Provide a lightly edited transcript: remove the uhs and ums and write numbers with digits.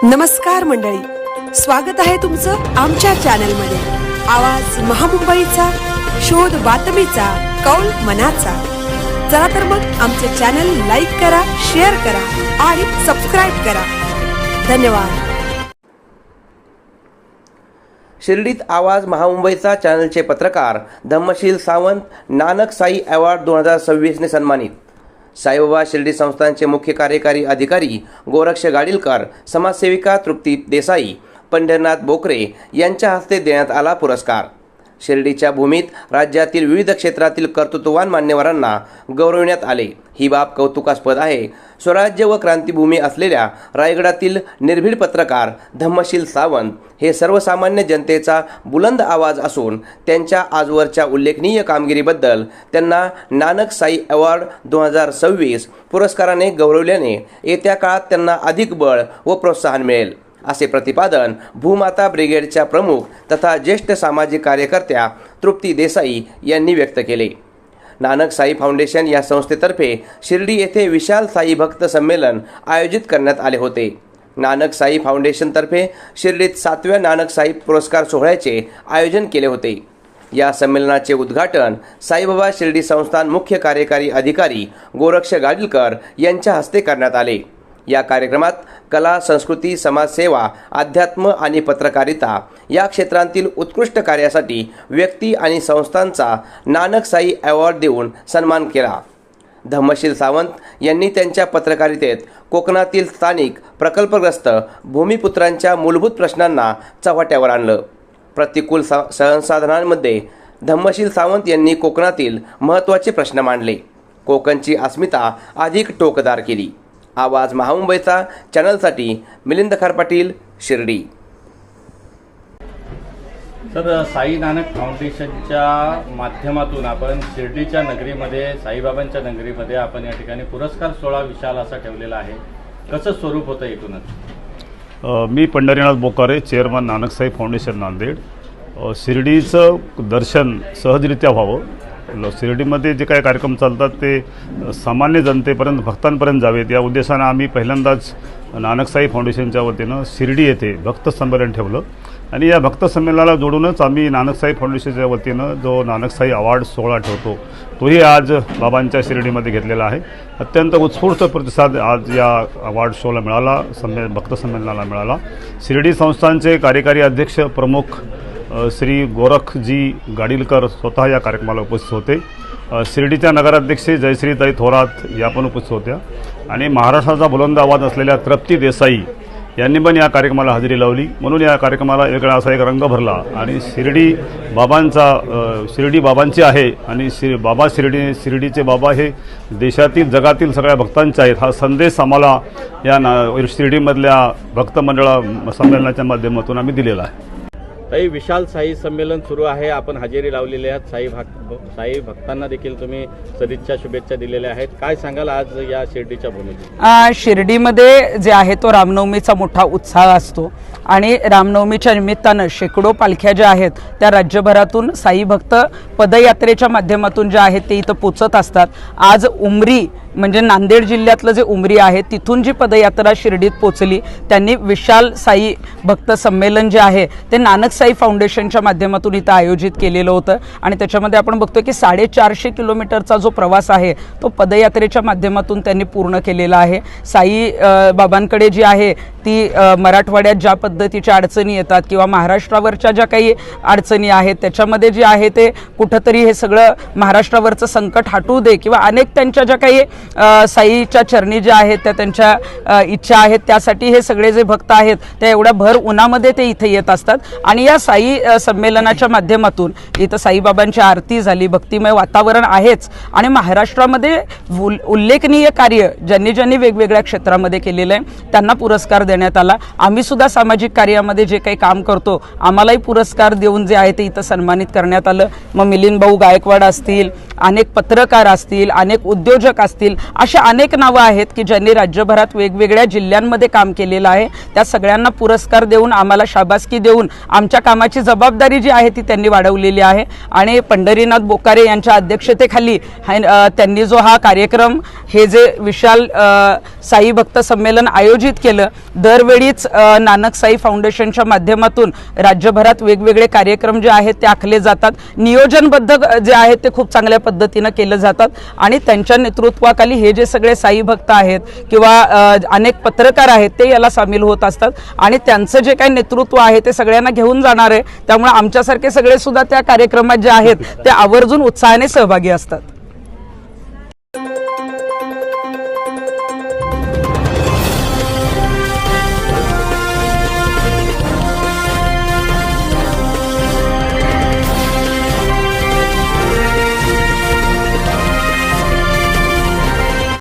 नमस्कार मंडळी, स्वागत आहे तुमचं आमच्या चॅनलमध्ये। आवाज महामुंबईचा, शोध बातमीचा, कौल मनाचा। चला तर मग आमचे चॅनल लाईक करा, शेअर करा आणि सबस्क्राइब करा। धन्यवाद। शिर्डीत आवाज महामुंबईचा चॅनलचे पत्रकार धम्मशील सावंत नानक साई अवॉर्ड 2026 ने सन्मानित। साईबाबा शिर्डी संस्थानचे मुख्य कार्यकारी अधिकारी गोरक्ष गाडीलकर, समाजसेविका तृप्ती देसाई, पंढरनाथ बोकरे यांच्या हस्ते देण्यात आला पुरस्कार। शिर्डीच्या भूमीत राज्यातील विविध क्षेत्रातील कर्तृत्ववान मान्यवरांना गौरविण्यात आले। ही बाब कौतुकास्पद आहे। स्वराज्य व क्रांतिभूमी असलेल्या रायगडातील निर्भीड पत्रकार धम्मशील सावंत हे सर्वसामान्य जनतेचा बुलंद आवाज असून त्यांच्या आजवरच्या उल्लेखनीय कामगिरीबद्दल त्यांना नानक साई अवॉर्ड 2026 पुरस्काराने गौरवल्याने येत्या काळात त्यांना अधिक बळ व प्रोत्साहन मिळेल, असे प्रतिपादन भूमाता ब्रिगेडच्या प्रमुख तथा ज्येष्ठ सामाजिक कार्यकर्त्या तृप्ती देसाई यांनी व्यक्त केले। नानक साई फाउंडेशन या संस्थेतर्फे शिर्डी येथे विशाल साई भक्त संमेलन आयोजित करण्यात आले होते। नानक साई फाउंडेशनतर्फे शिर्डीत 7व्या नानक साई पुरस्कार सोहळ्याचे आयोजन केले होते। या संमेलनाचे उद्घाटन साईबाबा शिर्डी संस्थान मुख्य कार्यकारी अधिकारी गोरक्ष गाडीलकर यांच्या हस्ते करण्यात आले। या कार्यक्रमात कला, संस्कृती, समाजसेवा, अध्यात्म आणि पत्रकारिता या क्षेत्रांतील उत्कृष्ट कार्यासाठी व्यक्ती आणि संस्थांचा नानक साई अवॉर्ड देऊन सन्मान केला। धम्मशील सावंत यांनी त्यांच्या पत्रकारितेत कोकणातील स्थानिक प्रकल्पग्रस्त भूमिपुत्रांच्या मूलभूत प्रश्नांना चव्हाट्यावर आणलं। प्रतिकूल संसाधनांमध्ये धम्मशील सावंत यांनी कोकणातील महत्त्वाचे प्रश्न मांडले, कोकणची अस्मिता अधिक टोकदार केली। आवाज महामुंबईचा चॅनलसाठी मिलिंद खारपाटील, शिर्डी। तर साई नानक फाउंडेशनच्या माध्यमातून आपण शिर्डीच्या नगरीमध्ये, साईबाबांच्या नगरीमध्ये आपण या ठिकाणी पुरस्कार सोहळा विशाल असा ठेवलेला आहे। कसं स्वरूप होतं एकूणच? मी पंढरीनाथ बोकारे, चेअरमन नानक साई फाउंडेशन नांदेड। शिर्डीचं दर्शन सहजरित्या व्हावं, शिर्डीमध्ये जे काही कार्यक्रम चालतात ते सामान्य जनतेपर्यंत, भक्तांपर्यंत जावेत या उद्देशानं आम्ही पहिल्यांदाच नानक साई फाउंडेशनच्या वतीनं शिर्डी येथे भक्त संमेलन ठेवलं आणि या भक्त संमेलनाला जोडूनच आम्ही नानक साई फाउंडेशनच्या वतीनं जो नानक साई अवॉर्ड सोहळा ठेवतो तोही आज बाबांच्या शिर्डीमध्ये घेतलेला आहे। अत्यंत उत्स्फूर्त प्रतिसाद आज या अवॉर्ड शोला मिळाला, भक्त संमेलनाला मिळाला। शिर्डी संस्थानचे कार्यकारी अध्यक्ष प्रमुख श्री गोरखजी गाडीलकर स्वतः या कार्यक्रमाला उपस्थित होते। शिर्डीच्या नगराध्यक्ष जयश्रीताई थोरात या पण उपस्थित होत्या आणि महाराष्ट्राचा बुलंद आवाज असलेल्या तृप्ती देसाई यांनी पण या कार्यक्रमाला हजेरी लावली। म्हणून या कार्यक्रमाला वेगळा असा एक रंग भरला आणि शिर्डी बाबांची आहे आणि शिर्डीचे बाबा हे देशातील, जगातील सगळ्या भक्तांचे आहेत हा संदेश आम्हाला या शिर्डीमधल्या भक्त मंडळा संमेलनाच्या माध्यमातून आम्ही दिलेला आहे। ताई, विशाल साई संमेलन सुरू आहे, आपण हजेरी लावलेली आहे। साई भक्तांना देखील तुम्ही सदिच्छा, शुभेच्छा दिलेल्या आहेत। काय सांगाल आज या शिर्डीच्या भूमीत? शिर्डीमध्ये जे आहे तो रामनवमीचा मोठा उत्साह असतो आणि रामनवमीच्या निमित्तानं शेकडो पालख्या ज्या आहेत त्या राज्यभरातून साई भक्त पदयात्रेच्या माध्यमातून ज्या आहेत ते इथं पोचत असतात। आज उमरी म्हणजे नांदेड जिल्ह्यातलं जे उमरी आहे तिथून जी पदयात्रा शिर्डीत पोचली, त्यांनी विशाल साई भक्त संमेलन जे आहे ते नानक साई फाउंडेशनच्या माध्यमातून इथं आयोजित केलेलं होतं आणि त्याच्यामध्ये आपण बघतोय की 450 किलोमीटरचा जो प्रवास आहे तो पदयात्रेच्या माध्यमातून त्यांनी पूर्ण केलेला आहे। साई बाबांकडे जी आहे ती मराठवाड्यात ज्या पद्धतीच्या अडचणी येतात किंवा महाराष्ट्रावरच्या ज्या काही अडचणी आहेत त्याच्यामध्ये जे आहे ते कुठंतरी हे सगळं महाराष्ट्रावरचं संकट हटू दे किंवा अनेक त्यांच्या ज्या काही साईच्या चरणी ज्या आहेत त्या त्यांच्या इच्छा आहेत त्यासाठी हे सगळे जे भक्त आहेत ते एवढ्या भर उन्हामध्ये ते इथे येत असतात आणि या साई संमेलनाच्या माध्यमातून इथं साईबाबांची आरती झाली, भक्तिमय वातावरण आहेच आणि महाराष्ट्रामध्ये उल्लेखनीय कार्य ज्यांनी वेगवेगळ्या क्षेत्रामध्ये केलेलं आहे त्यांना पुरस्कार देण्यात आला। आम्ही सुद्धा सामाजिक कार्यामध्ये जे काही काम करतो आम्हालाही पुरस्कार देऊन जे आहे ते इथं सन्मानित करण्यात आलं। मग मिलिंद भाऊ गायकवाड असतील, अनेक पत्रकार असतील, अनेक उद्योजक असतील, असतील, अशा अनेक नावं आहेत की ज्यांनी राज्यभरात वेगवेगळ्या जिल्ह्यांमध्ये काम केलेलं आहे. त्या सगळ्यांना पुरस्कार देऊन, आम्हाला शाबासकी देऊन आमच्या कामाची जबाबदारी जी आहे ती त्यांनी वाढवलेली आहे. आणि पंढरीनाथ बोकारे यांच्या अध्यक्षतेखाली त्यांनी जो हा कार्यक्रम, हे जे विशाल साई भक्त संमेलन आयोजित केलं, दरवेळीच नानक साई फाउंडेशनच्या माध्यमातून राज्यभरात वेगवेगळे कार्यक्रम जे आहेत ते आखले जातात. नियोजनबद्ध जे आहेत ते खूप चांगल्या पद्धतीनं केलं जातात आणि त्यांच्या नेतृत्वाखाली हे जे सगळे साई भक्त आहेत किंवा अनेक पत्रकार आहेत ते याला सामील होत असतात आणि त्यांचं जे काही नेतृत्व आहे ते सगळ्यांना घेऊन जाणार आहे. त्यामुळे आमच्यासारखे सगळे सुद्धा त्या कार्यक्रमात जे आहेत ते आवर्जून उत्साहाने सहभागी असतात.